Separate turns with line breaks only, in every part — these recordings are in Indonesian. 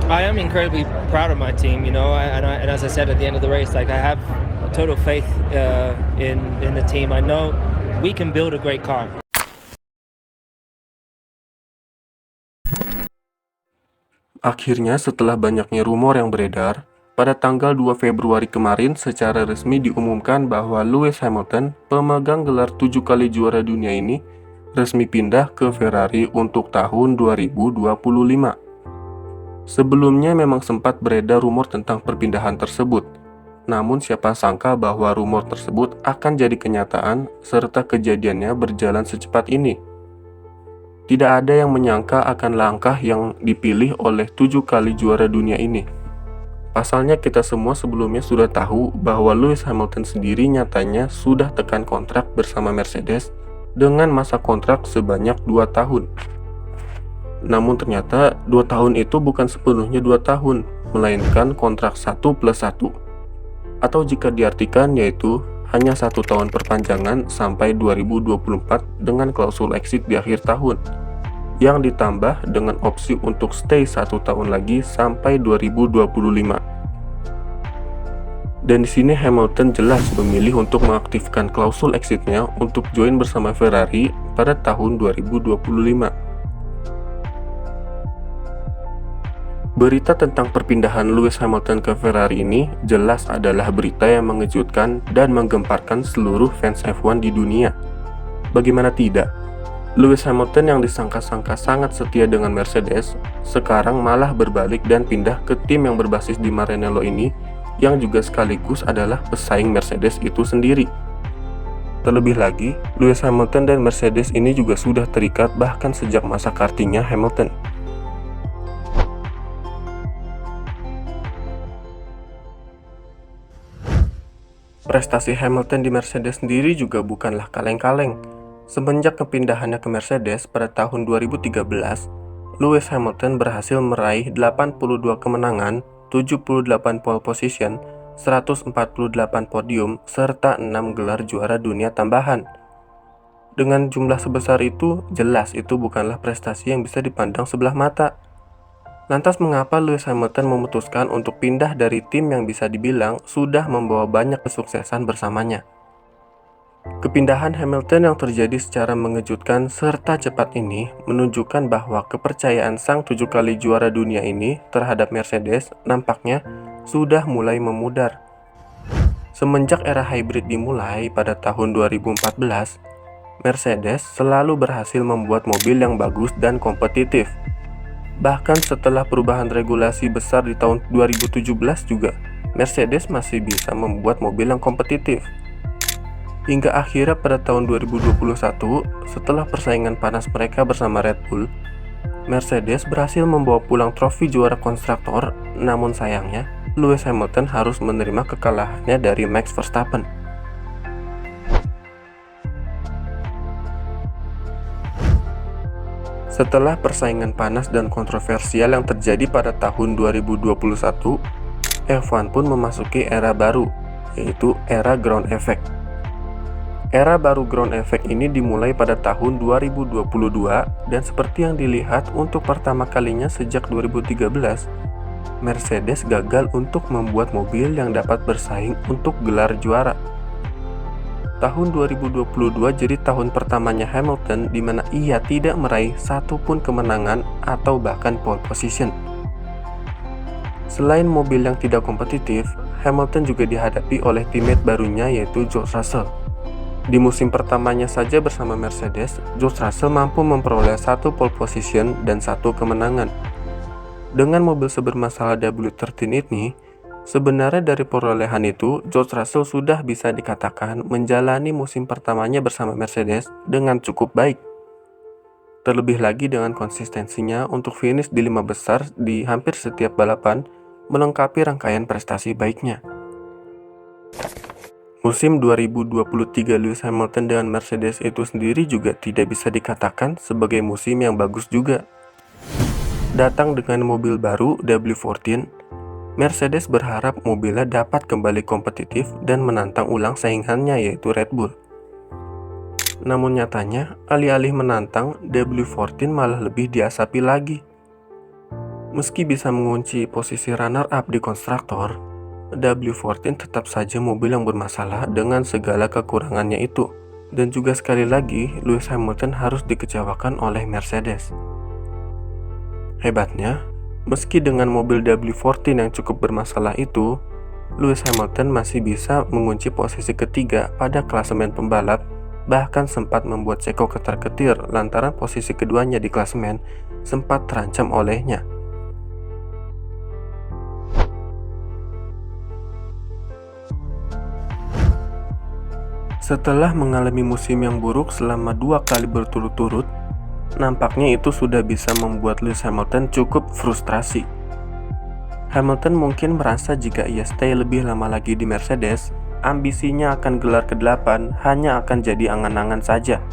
I am incredibly proud of my team, and as I said at the end of the race, like I have total faith in the team. I know we can build a great car.
Akhirnya setelah banyaknya rumor yang beredar, pada tanggal 2 Februari kemarin secara resmi diumumkan bahwa Lewis Hamilton, pemegang gelar 7 kali juara dunia ini, resmi pindah ke Ferrari untuk tahun 2025. Sebelumnya memang sempat beredar rumor tentang perpindahan tersebut, namun siapa sangka bahwa rumor tersebut akan jadi kenyataan serta kejadiannya berjalan secepat ini. Tidak ada yang menyangka akan langkah yang dipilih oleh 7 kali juara dunia ini. Pasalnya kita semua sebelumnya sudah tahu bahwa Lewis Hamilton sendiri nyatanya sudah tekan kontrak bersama Mercedes dengan masa kontrak sebanyak 2 tahun. Namun ternyata 2 tahun itu bukan sepenuhnya 2 tahun, melainkan kontrak 1+1. Atau jika diartikan yaitu hanya 1 tahun perpanjangan sampai 2024 dengan klausul exit di akhir tahun, yang ditambah dengan opsi untuk stay 1 tahun lagi sampai 2025. Dan di sini Hamilton jelas memilih untuk mengaktifkan klausul exitnya untuk join bersama Ferrari pada tahun 2025. Berita tentang perpindahan Lewis Hamilton ke Ferrari ini jelas adalah berita yang mengejutkan dan menggemparkan seluruh fans F1 di dunia. Bagaimana tidak? Lewis Hamilton yang disangka-sangka sangat setia dengan Mercedes, sekarang malah berbalik dan pindah ke tim yang berbasis di Maranello ini, yang juga sekaligus adalah pesaing Mercedes itu sendiri. Terlebih lagi, Lewis Hamilton dan Mercedes ini juga sudah terikat bahkan sejak masa kartingnya Hamilton. Prestasi Hamilton di Mercedes sendiri juga bukanlah kaleng-kaleng. Semenjak kepindahannya ke Mercedes pada tahun 2013, Lewis Hamilton berhasil meraih 82 kemenangan, 78 pole position, 148 podium, serta 6 gelar juara dunia tambahan. Dengan jumlah sebesar itu, jelas itu bukanlah prestasi yang bisa dipandang sebelah mata. Lantas mengapa Lewis Hamilton memutuskan untuk pindah dari tim yang bisa dibilang sudah membawa banyak kesuksesan bersamanya? Kepindahan Hamilton yang terjadi secara mengejutkan serta cepat ini menunjukkan bahwa kepercayaan sang 7 kali juara dunia ini terhadap Mercedes nampaknya sudah mulai memudar. Semenjak era hybrid dimulai pada tahun 2014, Mercedes selalu berhasil membuat mobil yang bagus dan kompetitif. Bahkan setelah perubahan regulasi besar di tahun 2017 juga, Mercedes masih bisa membuat mobil yang kompetitif. Hingga akhirnya pada tahun 2021, setelah persaingan panas mereka bersama Red Bull, Mercedes berhasil membawa pulang trofi juara konstruktor, namun sayangnya, Lewis Hamilton harus menerima kekalahannya dari Max Verstappen. Setelah persaingan panas dan kontroversial yang terjadi pada tahun 2021, F1 pun memasuki era baru, yaitu era ground effect. Era baru ground effect ini dimulai pada tahun 2022 dan seperti yang dilihat untuk pertama kalinya sejak 2013, Mercedes gagal untuk membuat mobil yang dapat bersaing untuk gelar juara. Tahun 2022 jadi tahun pertamanya Hamilton di mana ia tidak meraih satupun kemenangan atau bahkan pole position. Selain mobil yang tidak kompetitif, Hamilton juga dihadapi oleh teammate barunya yaitu George Russell. Di musim pertamanya saja bersama Mercedes, George Russell mampu memperoleh 1 pole position dan 1 kemenangan. Dengan mobil sebermasalah W13 ini, sebenarnya dari perolehan itu, George Russell sudah bisa dikatakan menjalani musim pertamanya bersama Mercedes dengan cukup baik. Terlebih lagi dengan konsistensinya untuk finish di 5 besar di hampir setiap balapan, melengkapi rangkaian prestasi baiknya. Musim 2023 Lewis Hamilton dengan Mercedes itu sendiri juga tidak bisa dikatakan sebagai musim yang bagus juga. Datang dengan mobil baru W14, Mercedes berharap mobilnya dapat kembali kompetitif dan menantang ulang saingannya yaitu Red Bull. Namun nyatanya, alih-alih menantang, W14 malah lebih diasapi lagi. Meski bisa mengunci posisi runner-up di konstruktor, W14 tetap saja mobil yang bermasalah dengan segala kekurangannya itu. Dan juga sekali lagi, Lewis Hamilton harus dikecewakan oleh Mercedes. Hebatnya, meski dengan mobil W14 yang cukup bermasalah itu, Lewis Hamilton masih bisa mengunci posisi ketiga pada klasemen pembalap, bahkan sempat membuat Checo ketar-ketir lantaran posisi keduanya di klasemen sempat terancam olehnya. Setelah mengalami musim yang buruk selama 2 kali berturut-turut, nampaknya itu sudah bisa membuat Lewis Hamilton cukup frustrasi. Hamilton mungkin merasa jika ia stay lebih lama lagi di Mercedes, ambisinya akan gelar ke-8 hanya akan jadi angan-angan saja.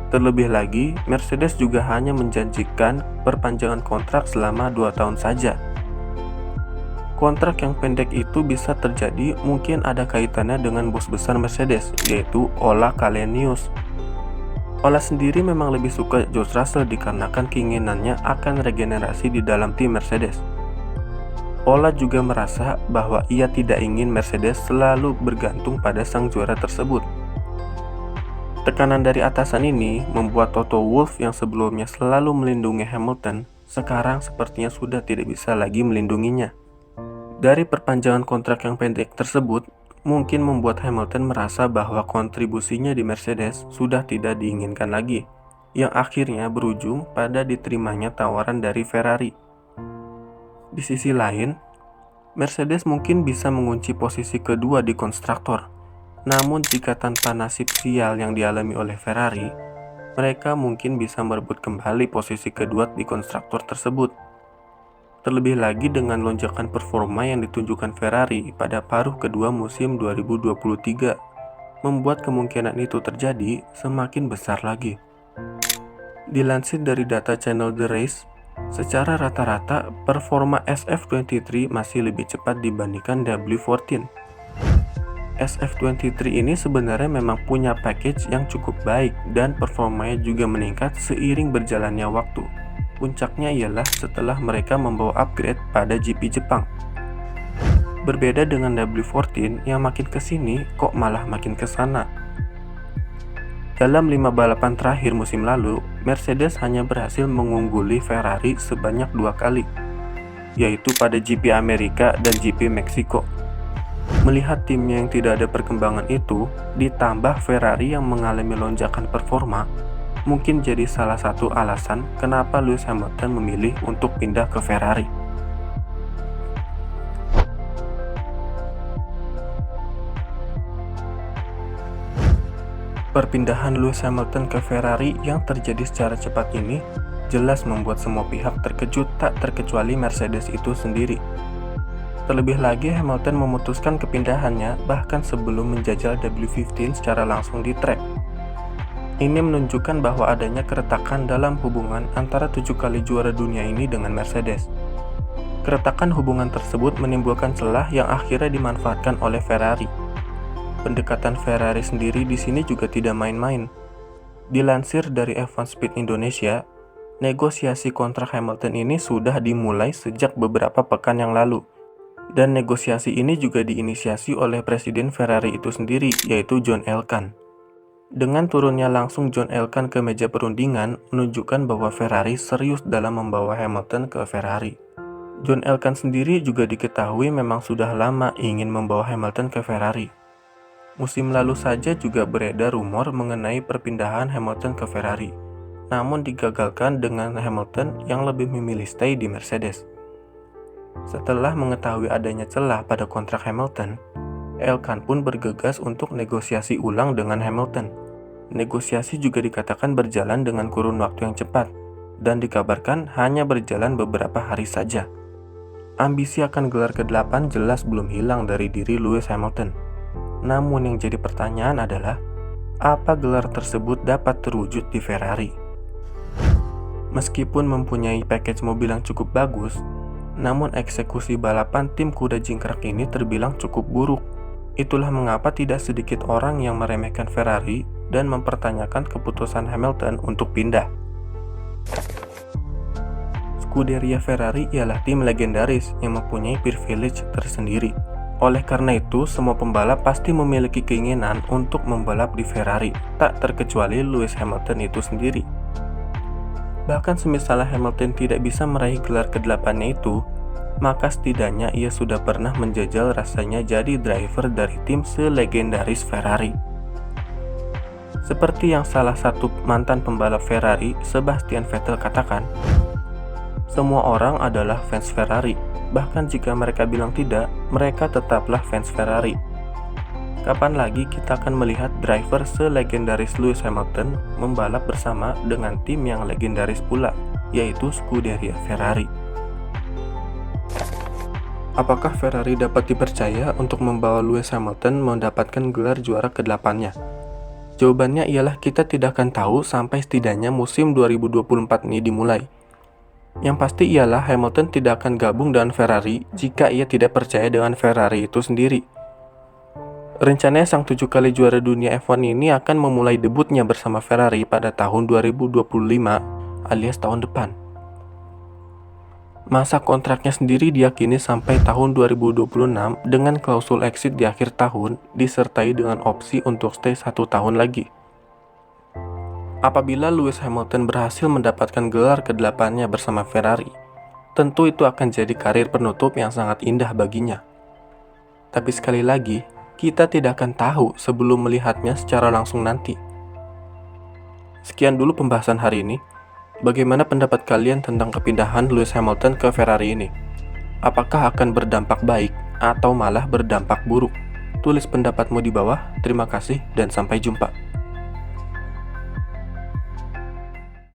Terlebih lagi, Mercedes juga hanya menjanjikan perpanjangan kontrak selama 2 tahun saja. Kontrak yang pendek itu bisa terjadi mungkin ada kaitannya dengan bos besar Mercedes, yaitu Ola Källenius. Ola sendiri memang lebih suka George Russell dikarenakan keinginannya akan regenerasi di dalam tim Mercedes. Ola juga merasa bahwa ia tidak ingin Mercedes selalu bergantung pada sang juara tersebut. Tekanan dari atasan ini membuat Toto Wolff yang sebelumnya selalu melindungi Hamilton, sekarang sepertinya sudah tidak bisa lagi melindunginya. Dari perpanjangan kontrak yang pendek tersebut, mungkin membuat Hamilton merasa bahwa kontribusinya di Mercedes sudah tidak diinginkan lagi, yang akhirnya berujung pada diterimanya tawaran dari Ferrari. Di sisi lain, Mercedes mungkin bisa mengunci posisi kedua di konstruktor. Namun jika tanpa nasib sial yang dialami oleh Ferrari, mereka mungkin bisa merebut kembali posisi kedua di konstruktor tersebut. Terlebih lagi dengan lonjakan performa yang ditunjukkan Ferrari pada paruh kedua musim 2023, membuat kemungkinan itu terjadi semakin besar lagi. Dilansir dari data channel The Race, secara rata-rata performa SF23 masih lebih cepat dibandingkan W14. SF23 ini sebenarnya memang punya package yang cukup baik dan performanya juga meningkat seiring berjalannya waktu. Puncaknya ialah setelah mereka membawa upgrade pada GP Jepang. Berbeda dengan W14 yang makin kesini kok malah makin kesana. Dalam 5 balapan terakhir musim lalu, Mercedes hanya berhasil mengungguli Ferrari sebanyak 2 kali, yaitu pada GP Amerika dan GP Meksiko. Melihat timnya yang tidak ada perkembangan itu, ditambah Ferrari yang mengalami lonjakan performa, mungkin jadi salah satu alasan kenapa Lewis Hamilton memilih untuk pindah ke Ferrari. Perpindahan Lewis Hamilton ke Ferrari yang terjadi secara cepat ini jelas membuat semua pihak terkejut, tak terkecuali Mercedes itu sendiri. Terlebih lagi Hamilton memutuskan kepindahannya bahkan sebelum menjajal W15 secara langsung di track. Ini menunjukkan bahwa adanya keretakan dalam hubungan antara 7 kali juara dunia ini dengan Mercedes. Keretakan hubungan tersebut menimbulkan celah yang akhirnya dimanfaatkan oleh Ferrari. Pendekatan Ferrari sendiri di sini juga tidak main-main. Dilansir dari F1 Speed Indonesia, negosiasi kontrak Hamilton ini sudah dimulai sejak beberapa pekan yang lalu. Dan negosiasi ini juga diinisiasi oleh Presiden Ferrari itu sendiri, yaitu John Elkann. Dengan turunnya langsung John Elkann ke meja perundingan menunjukkan bahwa Ferrari serius dalam membawa Hamilton ke Ferrari. John Elkann sendiri juga diketahui memang sudah lama ingin membawa Hamilton ke Ferrari. Musim lalu saja juga beredar rumor mengenai perpindahan Hamilton ke Ferrari, namun digagalkan dengan Hamilton yang lebih memilih stay di Mercedes. Setelah mengetahui adanya celah pada kontrak Hamilton, Elkann pun bergegas untuk negosiasi ulang dengan Hamilton. Negosiasi juga dikatakan berjalan dengan kurun waktu yang cepat, dan dikabarkan hanya berjalan beberapa hari saja. Ambisi akan gelar ke-8 jelas belum hilang dari diri Lewis Hamilton. Namun yang jadi pertanyaan adalah, apa gelar tersebut dapat terwujud di Ferrari? Meskipun mempunyai package mobil yang cukup bagus, namun eksekusi balapan tim kuda jingkrak ini terbilang cukup buruk. Itulah mengapa tidak sedikit orang yang meremehkan Ferrari dan mempertanyakan keputusan Hamilton untuk pindah. Scuderia Ferrari ialah tim legendaris yang mempunyai privilege tersendiri. Oleh karena itu, semua pembalap pasti memiliki keinginan untuk membalap di Ferrari, tak terkecuali Lewis Hamilton itu sendiri. Bahkan semisal Hamilton tidak bisa meraih gelar ke-8-nya itu, maka setidaknya ia sudah pernah menjajal rasanya jadi driver dari tim selegendaris Ferrari. Seperti yang salah satu mantan pembalap Ferrari, Sebastian Vettel katakan, semua orang adalah fans Ferrari, bahkan jika mereka bilang tidak, mereka tetaplah fans Ferrari. Kapan lagi kita akan melihat driver selegendaris Lewis Hamilton membalap bersama dengan tim yang legendaris pula, yaitu Scuderia Ferrari? Apakah Ferrari dapat dipercaya untuk membawa Lewis Hamilton mendapatkan gelar juara ke-8-nya? Jawabannya ialah kita tidak akan tahu sampai setidaknya musim 2024 ini dimulai. Yang pasti ialah Hamilton tidak akan gabung dengan Ferrari jika ia tidak percaya dengan Ferrari itu sendiri. Rencananya sang 7 kali juara dunia F1 ini akan memulai debutnya bersama Ferrari pada tahun 2025 alias tahun depan. Masa kontraknya sendiri diyakini sampai tahun 2026 dengan klausul exit di akhir tahun disertai dengan opsi untuk stay 1 tahun lagi. Apabila Lewis Hamilton berhasil mendapatkan gelar ke-8-nya bersama Ferrari, tentu itu akan jadi karir penutup yang sangat indah baginya. Tapi sekali lagi, kita tidak akan tahu sebelum melihatnya secara langsung nanti. Sekian dulu pembahasan hari ini. Bagaimana pendapat kalian tentang kepindahan Lewis Hamilton ke Ferrari ini? Apakah akan berdampak baik atau malah berdampak buruk? Tulis pendapatmu di bawah. Terima kasih dan sampai jumpa.